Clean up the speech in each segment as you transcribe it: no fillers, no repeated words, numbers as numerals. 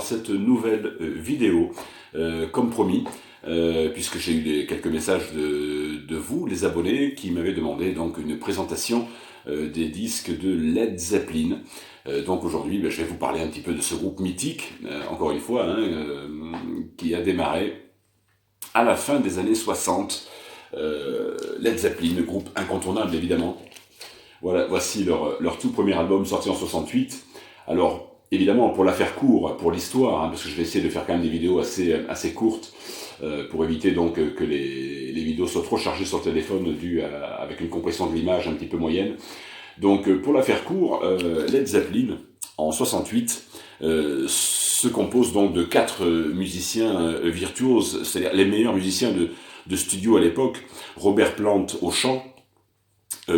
cette nouvelle vidéo, comme promis, puisque j'ai eu quelques messages de vous, les abonnés, qui m'avaient demandé donc une présentation des disques de Led Zeppelin. Donc aujourd'hui, je vais vous parler un petit peu de ce groupe mythique, encore une fois, qui a démarré à la fin des années 60. Led Zeppelin, groupe incontournable évidemment. Voilà, voici leur tout premier album sorti en 68. Alors, évidemment, pour la faire court, pour l'histoire, parce que je vais essayer de faire quand même des vidéos assez courtes, pour éviter donc que les vidéos soient trop chargées sur le téléphone avec une compression de l'image un petit peu moyenne. Donc, pour la faire court, Led Zeppelin, en 68, se compose donc de 4 musiciens virtuoses, c'est-à-dire les meilleurs musiciens de studio à l'époque. Robert Plant au chant,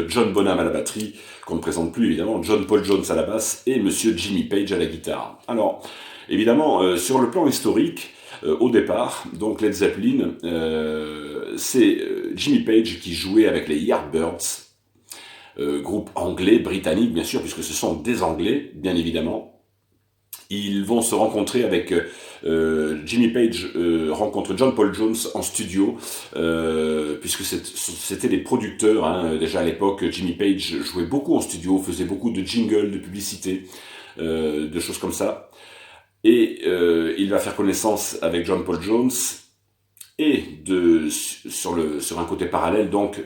John Bonham à la batterie, qu'on ne présente plus évidemment, John Paul Jones à la basse et Monsieur Jimmy Page à la guitare. Alors, évidemment, sur le plan historique, au départ, donc Led Zeppelin, c'est Jimmy Page qui jouait avec les Yardbirds, groupe anglais, britannique bien sûr, puisque ce sont des Anglais, bien évidemment. Ils vont se rencontrer avec Jimmy Page rencontre John Paul Jones en studio, puisque c'était des producteurs. Déjà à l'époque, Jimmy Page jouait beaucoup en studio, faisait beaucoup de jingles, de publicité, de choses comme ça. Et il va faire connaissance avec John Paul Jones. Et sur un côté parallèle, donc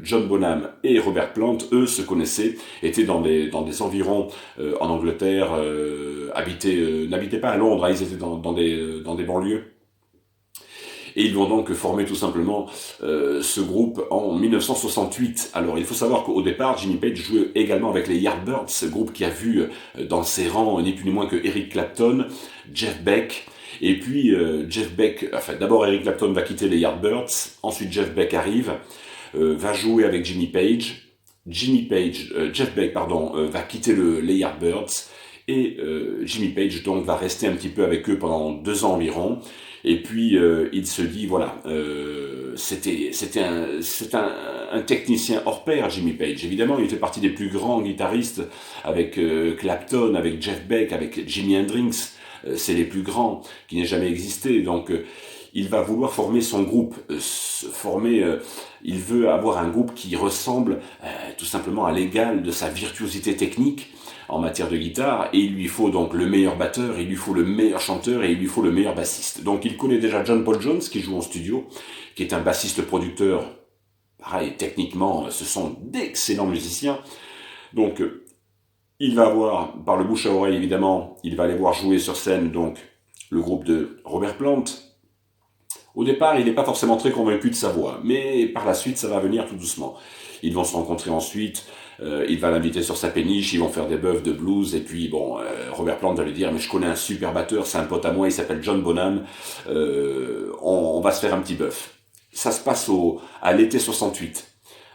John Bonham et Robert Plant, eux, se connaissaient, étaient dans des environs en Angleterre, n'habitaient pas à Londres, ils étaient dans des banlieues. Et ils vont donc former tout simplement ce groupe en 1968. Alors il faut savoir qu'au départ, Jimmy Page jouait également avec les Yardbirds, ce groupe qui a vu dans ses rangs ni plus ni moins que Eric Clapton, Jeff Beck. Et puis Jeff Beck, d'abord Eric Clapton va quitter les Yardbirds, ensuite Jeff Beck arrive, va jouer avec Jimmy Page. Jeff Beck va quitter les Yardbirds et Jimmy Page donc va rester un petit peu avec eux pendant 2 ans environ. Et puis il se dit voilà, c'était un technicien hors pair, Jimmy Page. Évidemment, il fait partie des plus grands guitaristes avec Clapton, avec Jeff Beck, avec Jimi Hendrix. C'est les plus grands qui n'aient jamais existé. Donc il va vouloir former son groupe, il veut avoir un groupe qui ressemble tout simplement à l'égal de sa virtuosité technique en matière de guitare, et il lui faut donc le meilleur batteur, il lui faut le meilleur chanteur, et il lui faut le meilleur bassiste. Donc il connaît déjà John Paul Jones, qui joue en studio, qui est un bassiste-producteur. Pareil, techniquement, ce sont d'excellents musiciens. Donc il va avoir, par le bouche à oreille évidemment, il va aller voir jouer sur scène donc le groupe de Robert Plant. Au départ, il n'est pas forcément très convaincu de sa voix, mais par la suite, ça va venir tout doucement. Ils vont se rencontrer ensuite, il va l'inviter sur sa péniche, ils vont faire des bœufs de blues, et puis Robert Plant va lui dire « mais je connais un super batteur, c'est un pote à moi, il s'appelle John Bonham, on va se faire un petit bœuf ». Ça se passe à l'été 68.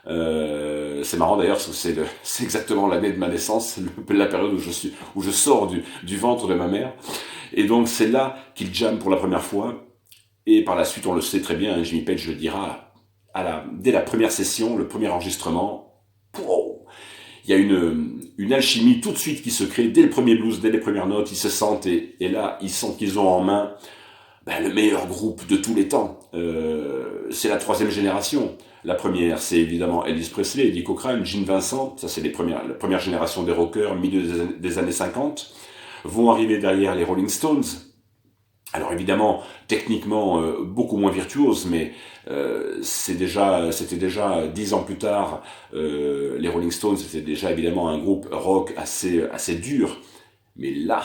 C'est marrant d'ailleurs parce que c'est exactement l'année de ma naissance, la période où je sors du ventre de ma mère, et donc c'est là qu'il jamme pour la première fois. Et par la suite, on le sait très bien, Jimmy Page le dira, dès la première session, le premier enregistrement, il y a une alchimie tout de suite qui se crée, dès le premier blues, dès les premières notes, ils se sentent, et là, ils sentent qu'ils ont en main le meilleur groupe de tous les temps. C'est la 3e génération. La première, c'est évidemment Elvis Presley, Eddie Cochran, Gene Vincent, ça c'est la première génération des rockers, milieu des années 50. Vont arriver derrière les Rolling Stones. Alors évidemment, techniquement, beaucoup moins virtuose, mais c'était déjà 10 ans plus tard, les Rolling Stones, c'était déjà évidemment un groupe rock assez dur. Mais là,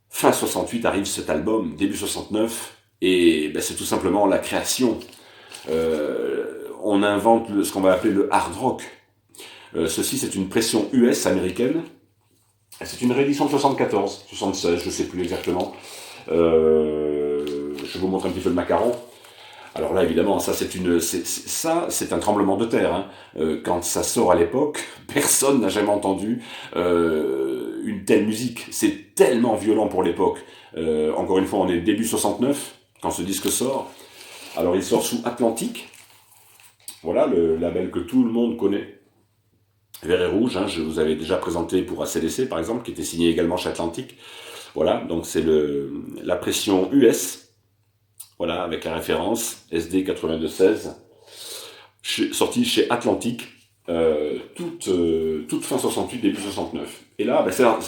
fin 68 arrive cet album, début 69, et c'est tout simplement la création. On invente ce qu'on va appeler le hard rock. Ceci, c'est une pression US américaine. C'est une réédition de 74, 76, je ne sais plus exactement. Je vous montre un petit peu le macaron. Alors là, évidemment, c'est un tremblement de terre. Quand ça sort à l'époque, personne n'a jamais entendu une telle musique. C'est tellement violent pour l'époque. Encore une fois, on est début 69 quand ce disque sort. Alors, il sort sous Atlantic. Voilà, le label que tout le monde connaît. Vert et rouge, je vous avais déjà présenté pour AC/DC, par exemple, qui était signé également chez Atlantic. Voilà, donc c'est la pression US, voilà, avec la référence SD 8216, sortie chez Atlantic, toute fin 68, début 69. Et là,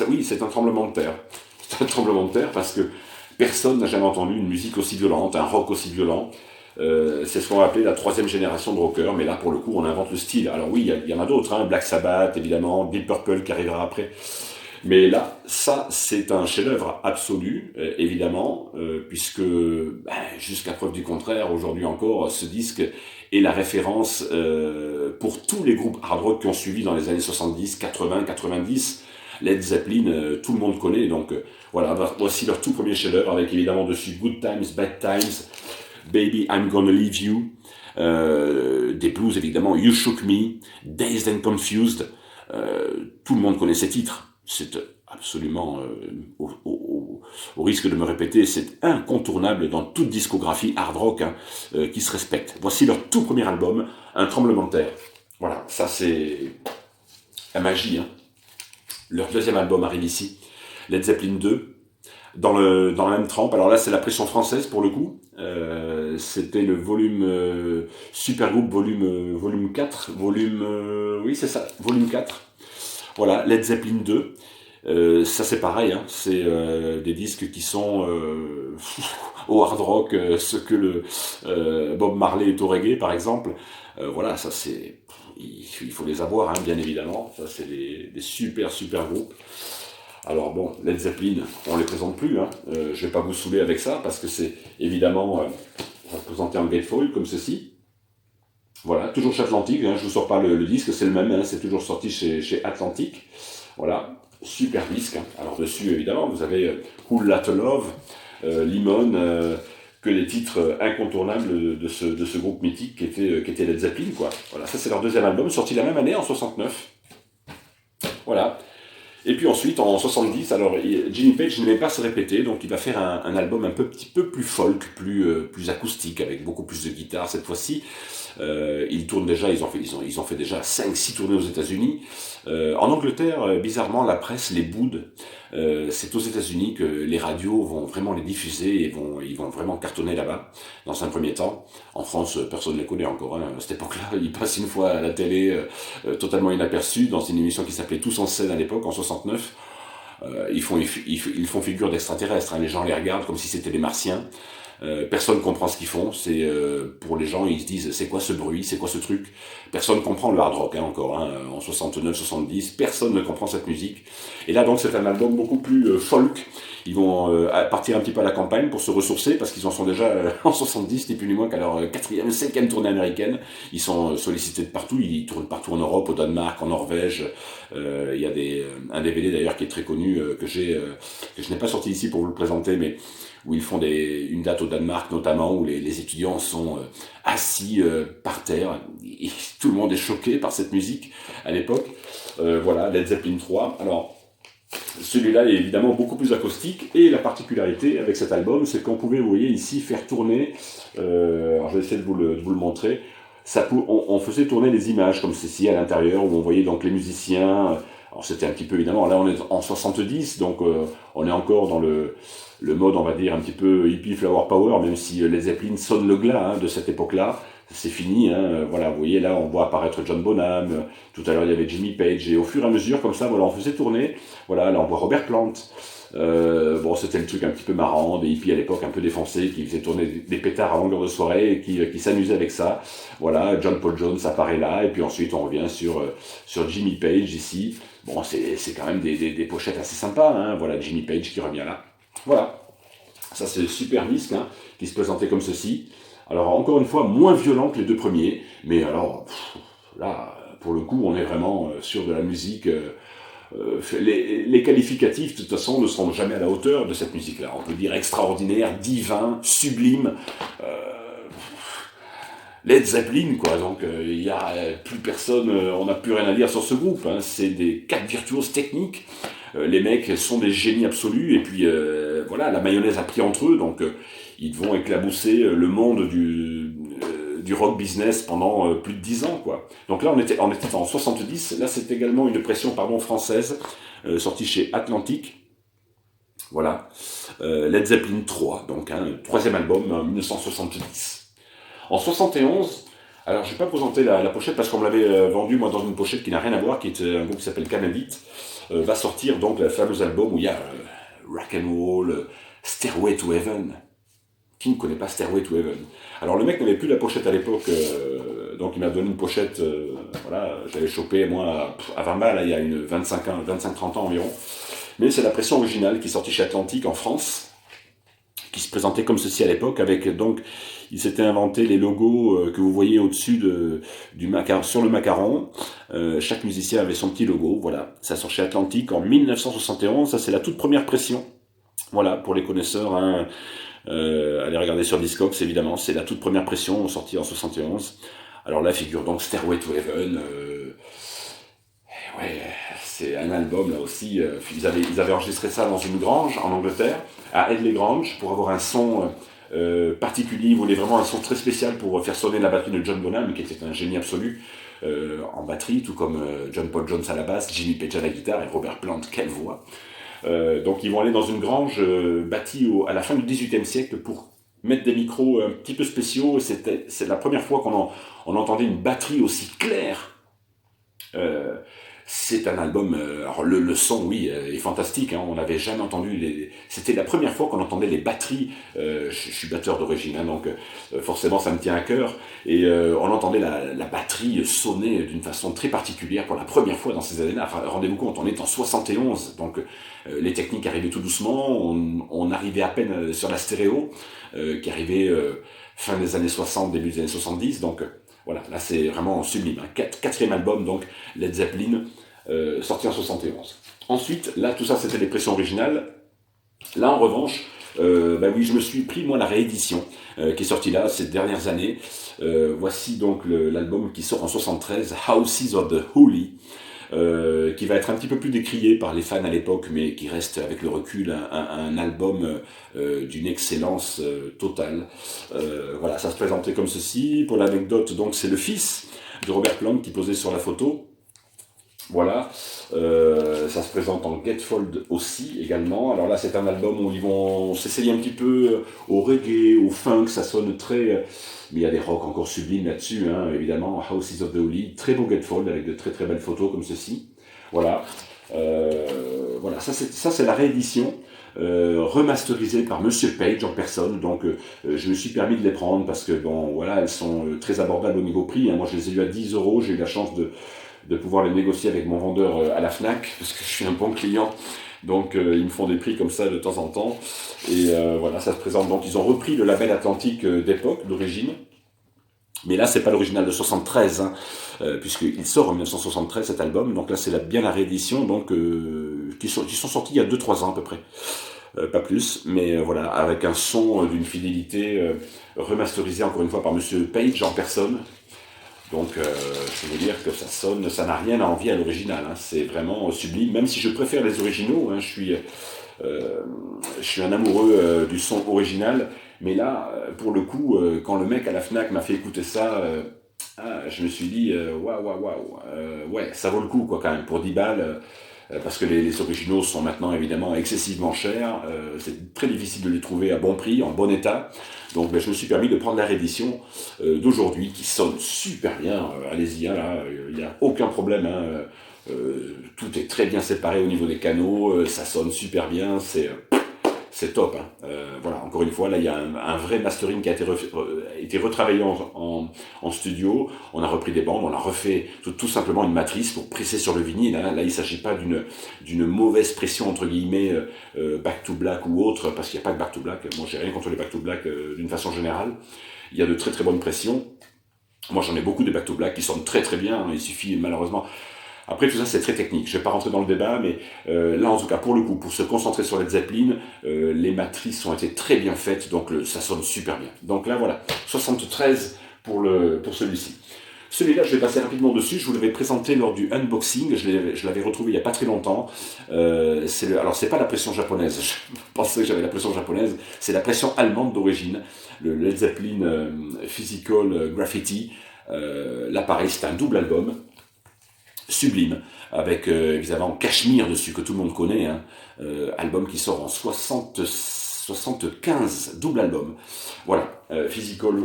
oui, c'est un tremblement de terre. C'est un tremblement de terre parce que personne n'a jamais entendu une musique aussi violente, un rock aussi violent. C'est ce qu'on va appeler la troisième génération de rockers, mais là, pour le coup, on invente le style. Alors oui, il y en a d'autres, hein, Black Sabbath, évidemment, Deep Purple qui arrivera après. Mais là, ça, c'est un chef-d'œuvre absolu, évidemment, puisque, jusqu'à preuve du contraire, aujourd'hui encore, ce disque est la référence pour tous les groupes hard rock qui ont suivi dans les années 70, 80, 90. Led Zeppelin, tout le monde connaît, donc voilà, voici leur tout premier chef-d'œuvre, avec évidemment dessus Good Times, Bad Times, Baby I'm Gonna Leave You, des blues évidemment, You Shook Me, Dazed and Confused, tout le monde connaît ces titres. C'est absolument, au risque de me répéter, c'est incontournable dans toute discographie hard rock qui se respecte. Voici leur tout premier album, Un tremblement de terre. Voilà, ça c'est la magie. Leur deuxième album arrive ici, Led Zeppelin 2, dans la même trempe. Alors là, c'est la pression française pour le coup. C'était le volume Supergroup, volume 4, oui c'est ça, volume 4. Voilà, Led Zeppelin 2. Ça c'est pareil, c'est des disques qui sont au hard rock, ce que le Bob Marley est au reggae par exemple. Voilà, ça c'est, il faut les avoir, bien évidemment. Ça c'est des super groupes. Alors bon, Led Zeppelin, on les présente plus. Je vais pas vous saouler avec ça parce que c'est évidemment représenté en gatefold comme ceci. Voilà, toujours chez Atlantic. Je vous sors pas le disque, c'est le même. C'est toujours sorti chez Atlantic. Voilà, super disque. Alors dessus, évidemment, vous avez Who Lotta Love, Limon, que les titres incontournables de ce groupe mythique qui était Led Zeppelin, quoi. Voilà, ça c'est leur deuxième album, sorti la même année, en 69. Voilà. Et puis ensuite, en 70, alors Jimmy Page n'aimait pas se répéter, donc il va faire un album un petit peu plus folk, plus acoustique, avec beaucoup plus de guitare cette fois-ci. Ils tournent déjà, ils ont fait déjà 5-6 tournées aux États-Unis. En Angleterre, bizarrement, la presse les boude. C'est aux États-Unis que les radios vont vraiment les diffuser et ils vont vraiment cartonner là-bas, dans un premier temps. En France, personne ne les connaît encore. À cette époque-là, ils passent une fois à la télé, totalement inaperçus, dans une émission qui s'appelait Tous en scène à l'époque, en 69. Ils font figure d'extraterrestres. Les gens les regardent comme si c'était des martiens. Personne comprend ce qu'ils font. C'est pour les gens, ils se disent c'est quoi ce bruit, c'est quoi ce truc. Personne comprend le hard rock encore. En 69-70, personne ne comprend cette musique. Et là donc c'est un album beaucoup plus folk. Ils vont partir un petit peu à la campagne pour se ressourcer parce qu'ils en sont déjà en 70, ni plus ni moins qu'à leur 4e, 5e tournée américaine. Ils sont sollicités de partout. Ils tournent partout en Europe, au Danemark, en Norvège. Il y a un DVD d'ailleurs qui est très connu que je n'ai pas sorti ici pour vous le présenter, mais où ils font une date au Danemark notamment, où les étudiants sont assis par terre, et tout le monde est choqué par cette musique à l'époque. Voilà, Led Zeppelin 3. Alors, celui-là est évidemment beaucoup plus acoustique, et la particularité avec cet album, c'est qu'on pouvait, vous voyez ici, faire tourner, alors je vais essayer de vous le montrer, on faisait tourner des images comme ceci à l'intérieur, où on voyait donc les musiciens. Alors c'était un petit peu évidemment, là on est en 70, donc on est encore dans le mode, on va dire, un petit peu hippie flower power, même si les Zeppelin sonnent le glas de cette époque-là. C'est fini, voilà, vous voyez là, on voit apparaître John Bonham, tout à l'heure il y avait Jimmy Page, et au fur et à mesure, comme ça, voilà, on faisait tourner, voilà, là on voit Robert Plant. Bon, c'était le truc un petit peu marrant, des hippies à l'époque un peu défoncés, qui faisaient tourner des pétards à longueur de soirée, et qui s'amusaient avec ça. Voilà, John Paul Jones apparaît là, et puis ensuite on revient sur Jimmy Page ici. Bon, c'est quand même des pochettes assez sympas, voilà, Jimmy Page qui revient là. Voilà, ça c'est le super disque qui se présentait comme ceci. Alors encore une fois, moins violent que les deux premiers, mais alors, là, pour le coup, on est vraiment sur de la musique. Les qualificatifs, de toute façon, ne seront jamais à la hauteur de cette musique-là. On peut dire extraordinaire, divin, sublime. Led Zeppelin, quoi. Donc, il n'y a plus personne, on n'a plus rien à dire sur ce groupe. C'est des 4 virtuoses techniques. Les mecs sont des génies absolus, et puis voilà, la mayonnaise a pris entre eux, donc ils vont éclabousser le monde du rock business pendant plus de 10 ans, quoi. Donc là, on était en 70, là c'est également une pression française, sortie chez Atlantic. Voilà. Led Zeppelin 3, donc le troisième album en 1970. En 71, alors je vais pas présenter la pochette parce qu'on me l'avait vendu moi dans une pochette qui n'a rien à voir, qui est un groupe qui s'appelle Cannabit, va sortir donc le fameux album où il y a Rock and Roll, Stairway to Heaven. Qui ne connaît pas Stairway to Heaven? Alors le mec n'avait plus la pochette à l'époque, donc il m'a donné une pochette, voilà, j'avais chopé moi à 20 balles, là, il y a une 25-30 ans environ. Mais c'est la pression originale qui est sortie chez Atlantic en France, qui se présentait comme ceci à l'époque, avec donc, il s'était inventé les logos que vous voyez au-dessus sur le macaron. Chaque musicien avait son petit logo, voilà. Ça sort chez Atlantic en 1971, ça c'est la toute première pression. Voilà, pour les connaisseurs, hein. Allez regarder sur Discogs, évidemment, c'est la toute première pression sortie en 71. Alors là figure donc Stairway to Heaven. Ouais, c'est un album là aussi. Ils avaient enregistré ça dans une grange en Angleterre, à Headley Grange, pour avoir un son particulier. Ils voulaient vraiment un son très spécial pour faire sonner la batterie de John Bonham, qui était un génie absolu en batterie, tout comme John Paul Jones à la basse, Jimmy Page à la guitare et Robert Plant, quelle voix. Donc ils vont aller dans une grange bâtie à la fin du XVIIIe siècle pour mettre des micros un petit peu spéciaux. C'est la première fois on entendait une batterie aussi claire. C'est un album, alors le son, oui, est fantastique, hein, on n'avait jamais entendu c'était la première fois qu'on entendait les batteries, je suis batteur d'origine, hein, donc forcément ça me tient à cœur, et on entendait la batterie sonner d'une façon très particulière pour la première fois dans ces années-là. Enfin, rendez-vous compte, on est en 71, donc les techniques arrivaient tout doucement, on arrivait à peine sur la stéréo, qui arrivait fin des années 60, début des années 70, donc voilà, là c'est vraiment sublime. Hein. Quatrième album, donc Led Zeppelin, sorti en 71. Ensuite, là tout ça c'était des pressions originales. Là en revanche, bah oui, je me suis pris moi la réédition qui est sortie là ces dernières années. Voici donc l'album qui sort en 73, Houses of the Holy. Qui va être un petit peu plus décrié par les fans à l'époque, mais qui reste avec le recul un album d'une excellence totale. Voilà, ça se présentait comme ceci. Pour l'anecdote, donc c'est le fils de Robert Plant qui posait sur la photo. Voilà, ça se présente en gatefold aussi également. Alors là c'est un album où ils vont s'essayer un petit peu au reggae, au funk, ça sonne très... mais il y a des rocks encore sublimes là-dessus, hein, évidemment. Houses of the Holy, très beau gatefold avec de très très belles photos comme ceci. Voilà, voilà, ça c'est la réédition. Remasterisée par Monsieur Page en personne, donc je me suis permis de les prendre parce que bon voilà, elles sont très abordables au niveau prix, hein. Moi je les ai eues à 10 €, j'ai eu la chance de pouvoir les négocier avec mon vendeur à la Fnac, parce que je suis un bon client, donc ils me font des prix comme ça de temps en temps, et voilà, ça se présente, donc ils ont repris le label Atlantic d'époque, d'origine, mais là c'est pas l'original de 73, hein, puisqu'il sort en 1973 cet album, donc là c'est bien la réédition, donc qui sont sortis il y a 2-3 ans à peu près. Pas plus, mais voilà, avec un son d'une fidélité remasterisé encore une fois par Monsieur Page en personne. Donc, je veux dire que ça n'a rien à envier à l'original, hein. C'est vraiment sublime, même si je préfère les originaux, hein. Je suis un amoureux du son original, mais là, pour le coup, quand le mec à la Fnac m'a fait écouter ça, je me suis dit, waouh, ouais, ça vaut le coup, quoi, quand même, pour 10 balles. Parce que les originaux sont maintenant évidemment excessivement chers, c'est très difficile de les trouver à bon prix, en bon état, donc je me suis permis de prendre la réédition d'aujourd'hui, qui sonne super bien, allez-y, hein, là, il n'y a aucun problème, hein, tout est très bien séparé au niveau des canaux, ça sonne super bien, c'est top, hein. Voilà, encore une fois, là il y a un vrai mastering qui a été retravaillé en studio. On a repris des bandes, on a refait tout simplement une matrice pour presser sur le vinyle, hein. Là il ne s'agit pas d'une mauvaise pression entre guillemets back to black ou autre, parce qu'il n'y a pas que back to black. Moi j'ai rien contre les back to black d'une façon générale. Il y a de très très bonnes pressions. Moi j'en ai beaucoup des back to black qui sonnent très très bien, hein. Il suffit malheureusement... Après tout ça c'est très technique, je vais pas rentrer dans le débat, mais là en tout cas pour le coup, pour se concentrer sur Led Zeppelin, les matrices ont été très bien faites, donc ça sonne super bien. Donc là voilà, 73 pour celui-ci. Celui-là je vais passer rapidement dessus, je vous l'avais présenté lors du unboxing, je l'avais retrouvé il y a pas très longtemps. Alors c'est pas la pression japonaise, je pensais que j'avais la pression japonaise, c'est la pression allemande d'origine, le Led Zeppelin Physical Graffiti. Là pareil c'est un double album. sublime, avec évidemment Cachemire dessus, que tout le monde connaît, hein, album qui sort en 75, double album. Voilà, Physical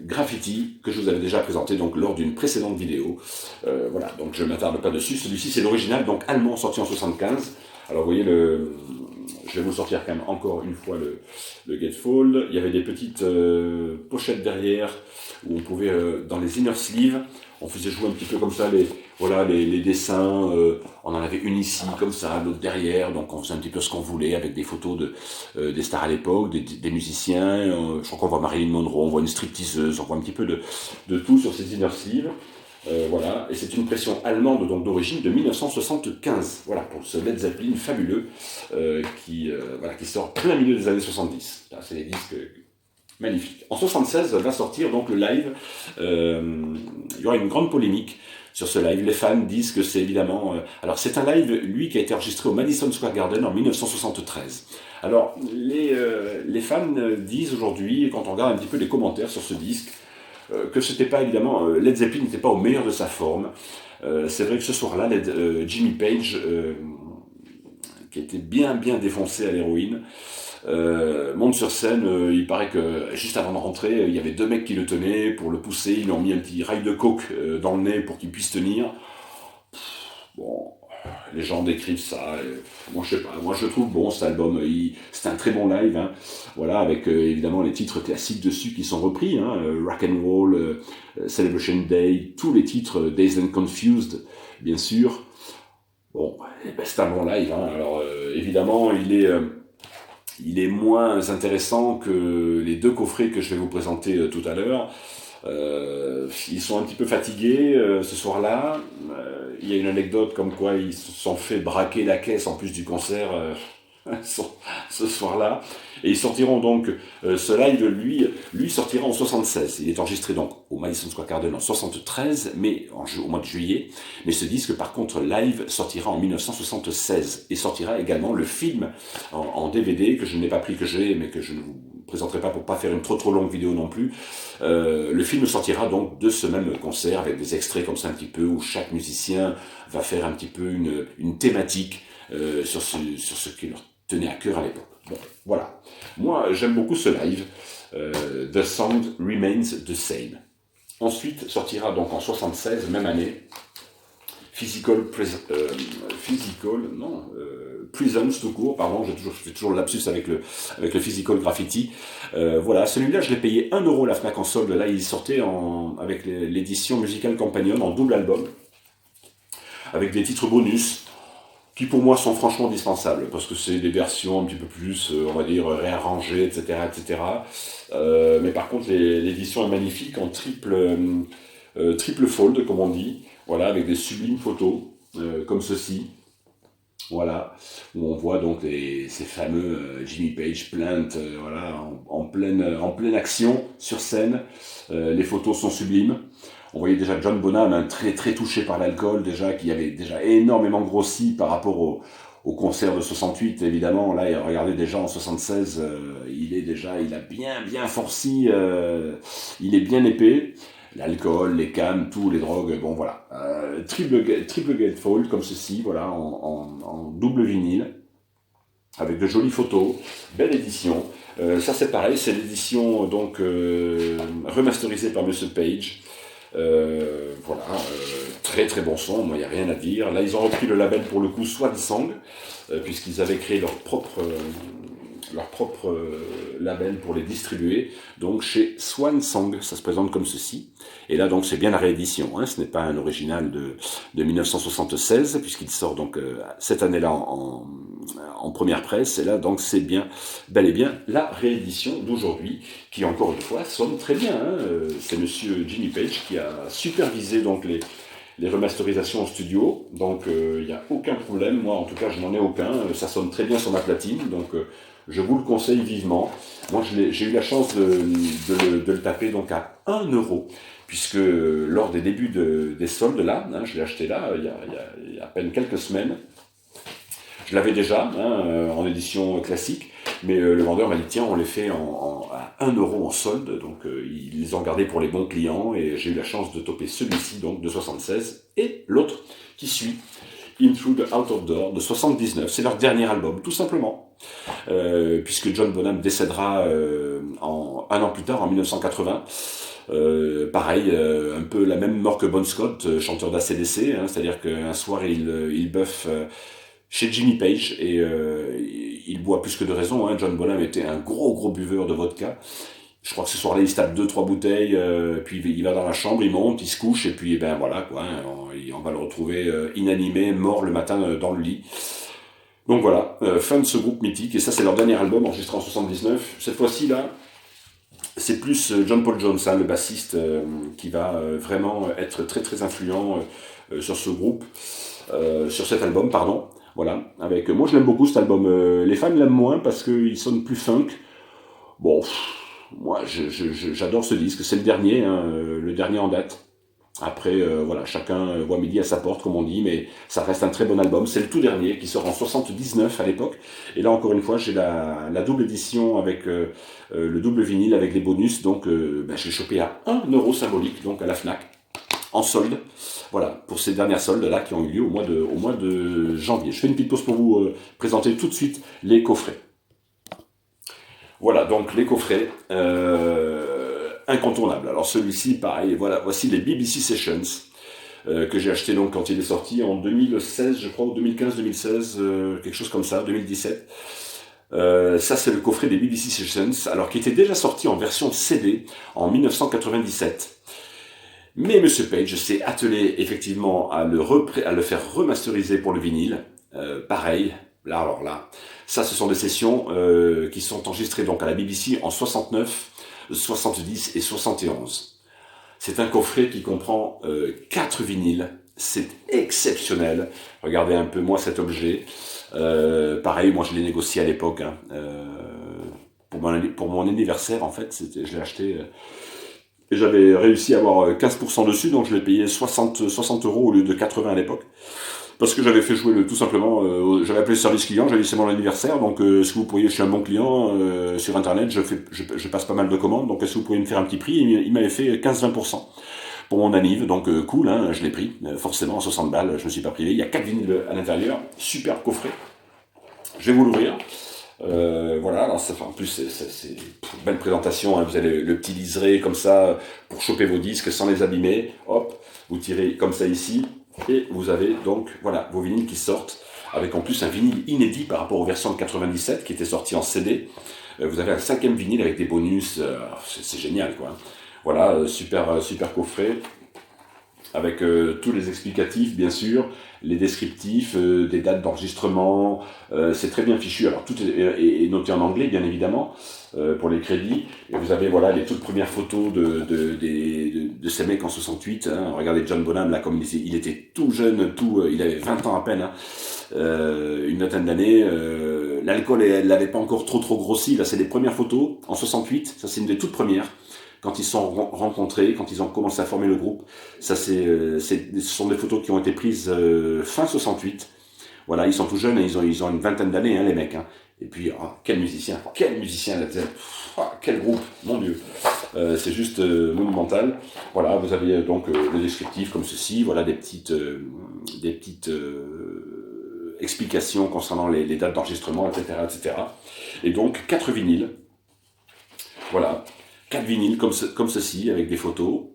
Graffiti, que je vous avais déjà présenté donc lors d'une précédente vidéo. Voilà, donc je ne m'attarde pas dessus. Celui-ci, c'est l'original, donc allemand, sorti en 75. Alors vous voyez, je vais vous sortir quand même encore une fois le Gatefold. Il y avait des petites pochettes derrière, où on pouvait, dans les inner sleeves, on faisait jouer un petit peu comme ça les dessins. On en avait une ici, comme ça, l'autre derrière. Donc on faisait un petit peu ce qu'on voulait, avec des photos des stars à l'époque, des musiciens. Je crois qu'on voit Marilyn Monroe, on voit une stripteaseuse, on voit un petit peu de tout sur ces inner sleeves. Voilà, et c'est une pression allemande donc d'origine de 1975. Voilà, pour ce Led Zeppelin fabuleux qui sort plein milieu des années 70. Là, c'est des disques magnifiques. En 76 va sortir donc le live. Il y aura une grande polémique sur ce live. Les fans disent que c'est évidemment... alors c'est un live, lui, qui a été enregistré au Madison Square Garden en 1973. Alors les fans disent aujourd'hui, quand on regarde un petit peu les commentaires sur ce disque, que c'était pas évidemment, Led Zeppelin n'était pas au meilleur de sa forme. C'est vrai que ce soir-là, Jimmy Page, qui était bien défoncé à l'héroïne, monte sur scène. Il paraît que juste avant de rentrer, il y avait 2 mecs qui le tenaient pour le pousser. Ils lui ont mis un petit rail de coke dans le nez pour qu'il puisse tenir. Bon, les gens décrivent ça. Moi, je sais pas. Moi, je trouve bon cet album. C'est un très bon live. Hein. Voilà, avec évidemment les titres classiques dessus qui sont repris. Hein, Rock and Roll, Celebration Day, tous les titres, Dazed and Confused, bien sûr. Bon, c'est un bon live. Hein. Alors, évidemment, il est moins intéressant que les 2 coffrets que je vais vous présenter tout à l'heure. Ils sont un petit peu fatigués ce soir-là. Il y a une anecdote comme quoi ils se sont fait braquer la caisse en plus du concert ce soir-là. Et ils sortiront donc, ce live, lui sortira en 76. Il est enregistré donc au Madison Square Garden en 73, mais au mois de juillet. Mais ce disque, par contre, live, sortira en 1976. Et sortira également le film en DVD, que je n'ai pas pris, que j'ai, mais que je ne vous présenterai pas pour pas faire une trop longue vidéo non plus. Le film sortira donc de ce même concert, avec des extraits comme ça un petit peu, où chaque musicien va faire un petit peu une thématique sur ce qui leur tenait à cœur à l'époque. Bon, voilà. Moi, j'aime beaucoup ce live. The Sound Remains the Same. Ensuite, sortira donc en 76, même année, Prisons tout court, pardon, je fais toujours le lapsus avec le Physical Graffiti. Voilà, celui-là, je l'ai payé 1 € la Fnac en solde. Là, il sortait avec l'édition Musical Companion en double album, avec des titres bonus, qui pour moi sont franchement dispensables, parce que c'est des versions un petit peu plus, on va dire, réarrangées, etc. Mais par contre, l'édition est magnifique, en triple fold, comme on dit, voilà, avec des sublimes photos, comme ceci, voilà, où on voit donc ces fameux Jimmy Page Plant, voilà, en pleine action, sur scène. Les photos sont sublimes. On voyait déjà John Bonham, hein, très touché par l'alcool, déjà, qui avait déjà énormément grossi par rapport au concert de 68, évidemment. Là, regardez déjà en 76, il a bien forci, il est bien épais. L'alcool, les cannes, tout, les drogues, bon voilà. Triple gatefold, comme ceci, voilà, en double vinyle, avec de jolies photos, belle édition. Ça c'est pareil, c'est l'édition donc remasterisée par Monsieur Page. Voilà, très bon son, moi il n'y a rien à dire. Là ils ont repris le label pour le coup Swan Song, puisqu'ils avaient créé leur propre label pour les distribuer, donc chez Swan Song, ça se présente comme ceci. Et là donc c'est bien la réédition, hein, ce n'est pas un original de 1976, puisqu'il sort donc cette année-là en première presse, et là donc c'est bel et bien la réédition d'aujourd'hui, qui encore une fois sonne très bien. Hein. C'est monsieur Jimmy Page qui a supervisé donc les remasterisations en studio, donc il n'y a aucun problème, moi en tout cas je n'en ai aucun, ça sonne très bien sur ma platine, donc je vous le conseille vivement. Moi j'ai eu la chance de le taper donc à 1 €, puisque lors des débuts des soldes là, hein, je l'ai acheté là il y a à peine quelques semaines, je l'avais déjà en édition classique, Mais le vendeur m'a dit, tiens, on les fait à 1 € en solde, donc ils les ont gardés pour les bons clients, et j'ai eu la chance de toper celui-ci, donc de 76, et l'autre qui suit, Into the Out of Door, de 79. C'est leur dernier album, tout simplement. Puisque John Bonham décédera un an plus tard, en 1980. Pareil, un peu la même mort que Bon Scott, chanteur d'ACDC, hein, c'est-à-dire qu'un soir il buffe chez Jimmy Page et il boit plus que de raison. Hein. John Bonham était un gros buveur de vodka. Je crois que ce soir-là, il se tape 2-3 bouteilles, puis il va dans la chambre, il monte, il se couche, et puis ben voilà quoi, hein, on va le retrouver inanimé, mort le matin dans le lit. Donc voilà, fin de ce groupe mythique, et ça c'est leur dernier album enregistré en 79. Cette fois-ci là, c'est plus John Paul Jones, hein, le bassiste, qui va vraiment être très influent sur ce groupe, sur cet album, pardon. Voilà, avec moi je l'aime beaucoup cet album. Les fans l'aiment moins parce qu'il sonne plus funk. Bon, moi j'adore ce disque, c'est le dernier, hein, le dernier en date. Après, voilà, chacun voit midi à sa porte, comme on dit, mais ça reste un très bon album. C'est le tout dernier, qui sort en 79 à l'époque. Et là, encore une fois, j'ai la double édition avec le double vinyle, avec les bonus. Donc, je l'ai chopé à 1 € symbolique, donc à la Fnac, en solde. Voilà, pour ces dernières soldes-là qui ont eu lieu au mois de janvier. Je fais une petite pause pour vous présenter tout de suite les coffrets. Voilà, donc les coffrets... incontournable. Alors celui-ci, pareil, voilà, voici les BBC Sessions que j'ai acheté donc quand il est sorti en 2016, je crois, ou 2015-2016, quelque chose comme ça, 2017. Ça, c'est le coffret des BBC Sessions, alors qui était déjà sorti en version CD en 1997. Mais Monsieur Page s'est attelé effectivement à le faire remasteriser pour le vinyle. Pareil, là, alors là, ça, ce sont des sessions qui sont enregistrées donc à la BBC en 69, 70 et 71. C'est un coffret qui comprend 4 vinyles. C'est exceptionnel. Regardez un peu moi cet objet. Pareil, moi je l'ai négocié à l'époque. Hein. Pour mon anniversaire, en fait, je l'ai acheté et j'avais réussi à avoir 15% dessus, donc je l'ai payé 60 € au lieu de 80 à l'époque. Parce que j'avais fait jouer tout simplement, j'avais appelé le service client, j'avais dit c'est mon anniversaire, donc si vous pourriez, je suis un bon client, sur internet, je passe pas mal de commandes, donc est-ce que vous pourriez me faire un petit prix? Il m'avait fait 15-20% pour mon anniv, donc cool, hein, je l'ai pris, forcément, 60 balles, je me suis pas privé. Il y a 4 vinyles à l'intérieur, super coffret. Je vais vous l'ouvrir. Voilà, alors en plus c'est une belle présentation, hein, vous avez le petit liseré comme ça pour choper vos disques sans les abîmer, hop, vous tirez comme ça ici, et vous avez donc voilà vos vinyles qui sortent, avec en plus un vinyle inédit par rapport aux versions de 97 qui étaient sorties en CD. Vous avez un 5e vinyle avec des bonus, c'est génial quoi. Voilà, super coffret, avec tous les explicatifs bien sûr, les descriptifs, des dates d'enregistrement, c'est très bien fichu. Alors tout est noté en anglais bien évidemment pour les crédits. Et vous avez voilà les toutes premières photos de ces mecs en 68. Hein. Regardez John Bonham là comme il était tout jeune, il avait 20 ans à peine, hein. Une vingtaine d'années. L'alcool elle l'avait pas encore trop grossi. Là c'est les premières photos en 68. Ça c'est une des toutes premières. Quand ils sont rencontrés, quand ils ont commencé à former le groupe, ça ce sont des photos qui ont été prises fin 68. Voilà, ils sont tout jeunes, ils ont une vingtaine d'années, hein, les mecs. Hein. Et puis, quel musicien là, quel groupe, mon Dieu. C'est juste monumental. Voilà, vous avez donc le descriptif comme ceci. Voilà des petites explications concernant les dates d'enregistrement, etc. Et donc 4 vinyles. Voilà. 4 vinyles comme ceci, avec des photos.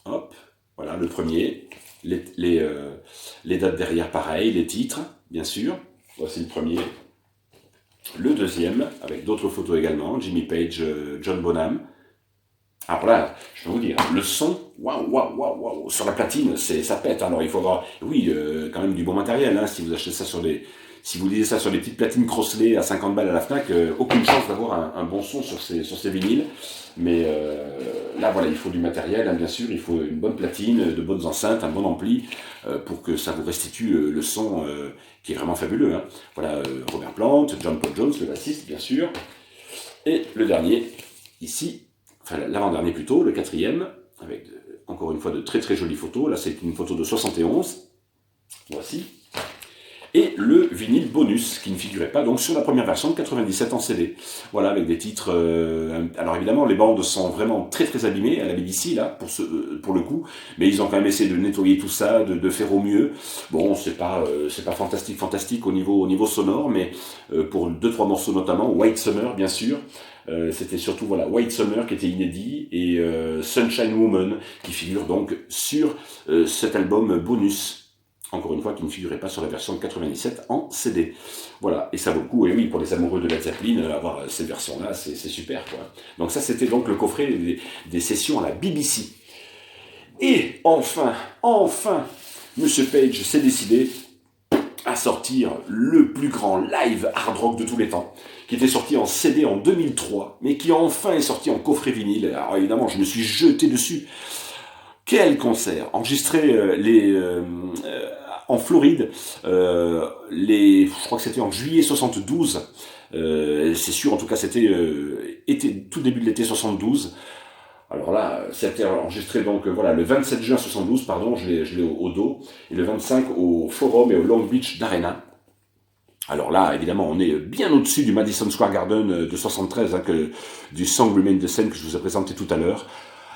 Hop, voilà le premier. Les dates derrière, pareil. Les titres, bien sûr. Voici le premier. Le deuxième, avec d'autres photos également. Jimmy Page, John Bonham. Alors là, je peux vous dire, le son, waouh, sur la platine, ça pète. Alors il faut avoir, oui, quand même du bon matériel. Hein, si vous achetez ça si vous lisez ça sur des petites platines Crossley à 50 balles à la Fnac, aucune chance d'avoir un bon son sur ces vinyles. Mais là, voilà, il faut du matériel, hein, bien sûr. Il faut une bonne platine, de bonnes enceintes, un bon ampli, pour que ça vous restitue le son qui est vraiment fabuleux. Hein. Voilà, Robert Plant, John Paul Jones, le bassiste, bien sûr. Et le dernier, ici, enfin l'avant-dernier plutôt, le 4e, avec encore une fois de très jolies photos. Là, c'est une photo de 71. Voici. Et le vinyle bonus, qui ne figurait pas donc sur la première version de 97 en CD. Voilà, avec des titres... alors évidemment, les bandes sont vraiment très très abîmées à la BBC, là, pour le coup, mais ils ont quand même essayé de nettoyer tout ça, de faire au mieux. Bon, c'est pas fantastique au niveau sonore, mais pour 2-3 morceaux notamment, White Summer, bien sûr, c'était surtout voilà White Summer qui était inédit et Sunshine Woman qui figure donc sur cet album bonus, encore une fois qui ne figurait pas sur la version de 97 en CD. Voilà, et ça vaut le coup, et oui, pour les amoureux de Led Zeppelin, avoir ces versions-là, c'est super, quoi. Donc ça, c'était donc le coffret des sessions à la BBC. Et enfin, Monsieur Page s'est décidé à sortir le plus grand live hard rock de tous les temps, qui était sorti en CD en 2003, mais qui enfin est sorti en coffret vinyle. Alors évidemment, je me suis jeté dessus. Quel concert! Enregistré en Floride, je crois que c'était en juillet 72. C'est sûr, en tout cas, c'était tout début de l'été 72. Alors là, c'était enregistré donc voilà le 27 juin 72, pardon, je l'ai au dos, et le 25 au Forum et au Long Beach d'Arena. Alors là, évidemment, on est bien au-dessus du Madison Square Garden de 73, du Song Remain the Same que je vous ai présenté tout à l'heure.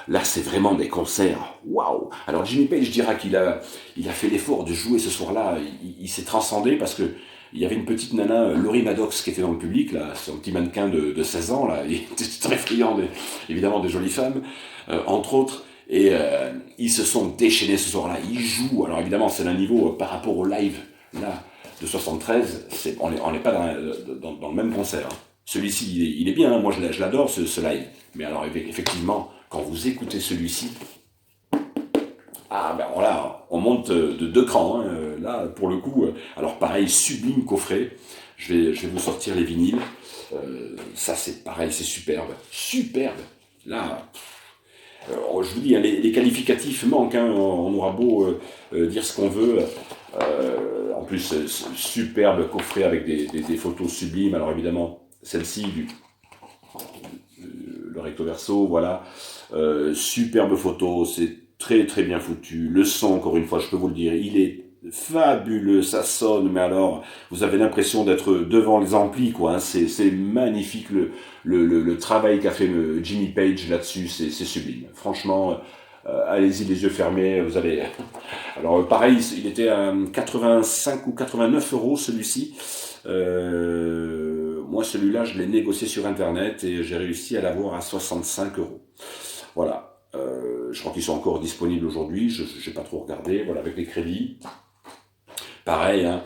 Là, c'est vraiment des concerts. Waouh! Alors Jimmy Page dira qu'il a fait l'effort de jouer ce soir-là. Il s'est transcendé parce que il y avait une petite nana, Laurie Maddox, qui était dans le public, là, son petit mannequin de 16 ans, là. Il était très friand, évidemment, des jolies femmes, entre autres. Et ils se sont déchaînés ce soir-là. Ils jouent. Alors évidemment, c'est un niveau par rapport au live, là, de 73. On n'est pas dans le même concert. Hein. Celui-ci, il est bien. Hein. Moi, je l'adore, ce live. Mais alors, effectivement, quand vous écoutez celui-ci, ah ben voilà, on monte de 2 crans, hein, là pour le coup. Alors pareil, sublime coffret, je vais vous sortir les vinyles, ça c'est pareil, c'est superbe, là, je vous dis, hein, les qualificatifs manquent, hein, on aura beau dire ce qu'on veut, en plus superbe coffret avec des photos sublimes, alors évidemment celle-ci, le recto verso, voilà, superbe photo, c'est très très bien foutu. Le son, encore une fois, je peux vous le dire, il est fabuleux, ça sonne, mais alors, vous avez l'impression d'être devant les amplis, quoi. Hein. C'est magnifique le travail qu'a fait Jimmy Page là-dessus, c'est sublime. Franchement, allez-y les yeux fermés, vous allez... Alors pareil, il était à 85 ou 89 euros celui-ci. Moi, celui-là, je l'ai négocié sur Internet et j'ai réussi à l'avoir à 65 euros. Voilà. Je crois qu'ils sont encore disponibles aujourd'hui, je n'ai pas trop regardé, voilà, avec les crédits. Pareil, hein,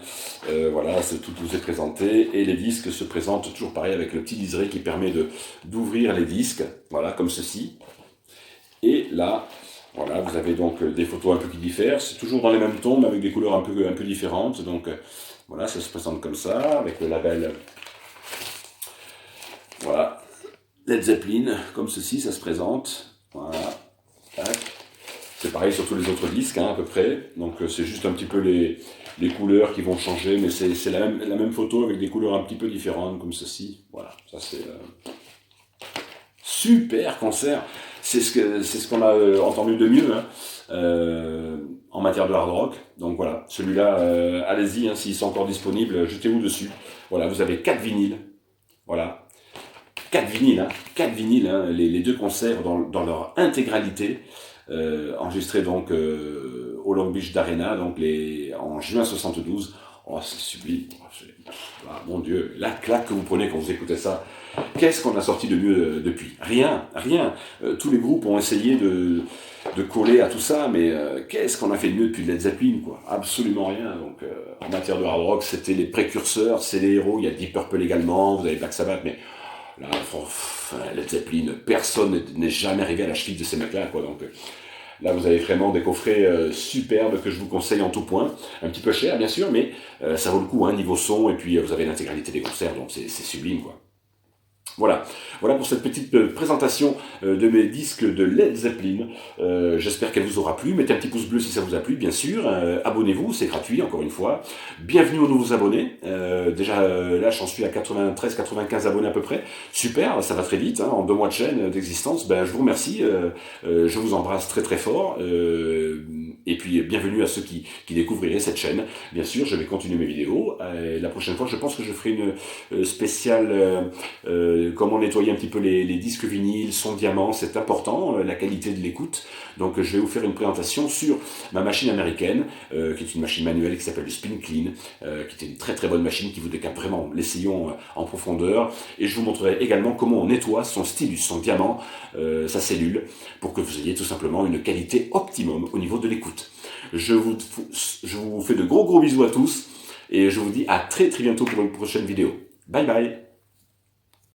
voilà, tout vous est présenté, et les disques se présentent toujours pareil avec le petit liseré qui permet d'ouvrir les disques, voilà, comme ceci. Et là, voilà, vous avez donc des photos un peu qui diffèrent, c'est toujours dans les mêmes tons, mais avec des couleurs un peu différentes, donc voilà, ça se présente comme ça, avec le label, voilà, Led Zeppelin, comme ceci, ça se présente. Voilà, tac. C'est pareil sur tous les autres disques, hein, à peu près. Donc c'est juste un petit peu les couleurs qui vont changer, mais c'est la même photo avec des couleurs un petit peu différentes, comme ceci. Voilà, ça c'est super concert. C'est ce qu'on a entendu de mieux hein, en matière de hard rock. Donc voilà, celui-là, allez-y, hein, s'ils sont encore disponibles, jetez-vous dessus. Voilà, vous avez 4 vinyles. Voilà. 4 vinyles, hein, les 2 concerts dans leur intégralité, enregistrés donc au Long Beach d'Arena, donc en juin 72. Oh, c'est sublime. Ah, mon Dieu, la claque que vous prenez quand vous écoutez ça. Qu'est-ce qu'on a sorti de mieux depuis? Rien. Tous les groupes ont essayé de coller à tout ça, mais qu'est-ce qu'on a fait de mieux depuis Led Zeppelin, quoi? Absolument rien. Donc, en matière de hard rock, c'était les précurseurs, c'est les héros. Il y a Deep Purple également, vous avez Black Sabbath, mais là, Led Zeppelin, personne n'est jamais arrivé à la cheville de ces mecs-là, quoi. Donc là, vous avez vraiment des coffrets superbes que je vous conseille en tout point. Un petit peu cher, bien sûr, mais ça vaut le coup, hein, niveau son, et puis vous avez l'intégralité des concerts, donc c'est sublime, quoi. Voilà, voilà pour cette petite présentation de mes disques de Led Zeppelin. J'espère qu'elle vous aura plu. Mettez un petit pouce bleu si ça vous a plu, bien sûr. Abonnez-vous, c'est gratuit, encore une fois. Bienvenue aux nouveaux abonnés. Déjà, là, j'en suis à 93-95 abonnés à peu près. Super, ça va très vite, hein, en 2 mois de chaîne d'existence. Ben, je vous remercie. Je vous embrasse très très fort. Et puis, bienvenue à ceux qui découvriraient cette chaîne. Bien sûr, je vais continuer mes vidéos. La prochaine fois, je pense que je ferai une spéciale... comment nettoyer un petit peu les disques vinyles, son diamant, c'est important, la qualité de l'écoute. Donc je vais vous faire une présentation sur ma machine américaine, qui est une machine manuelle qui s'appelle le Spin Clean, qui est une très très bonne machine qui vous décape vraiment. L'essayons en profondeur. Et je vous montrerai également comment on nettoie son stylus, son diamant, sa cellule, pour que vous ayez tout simplement une qualité optimum au niveau de l'écoute. Je vous fais de gros bisous à tous, et je vous dis à très très bientôt pour une prochaine vidéo. Bye bye.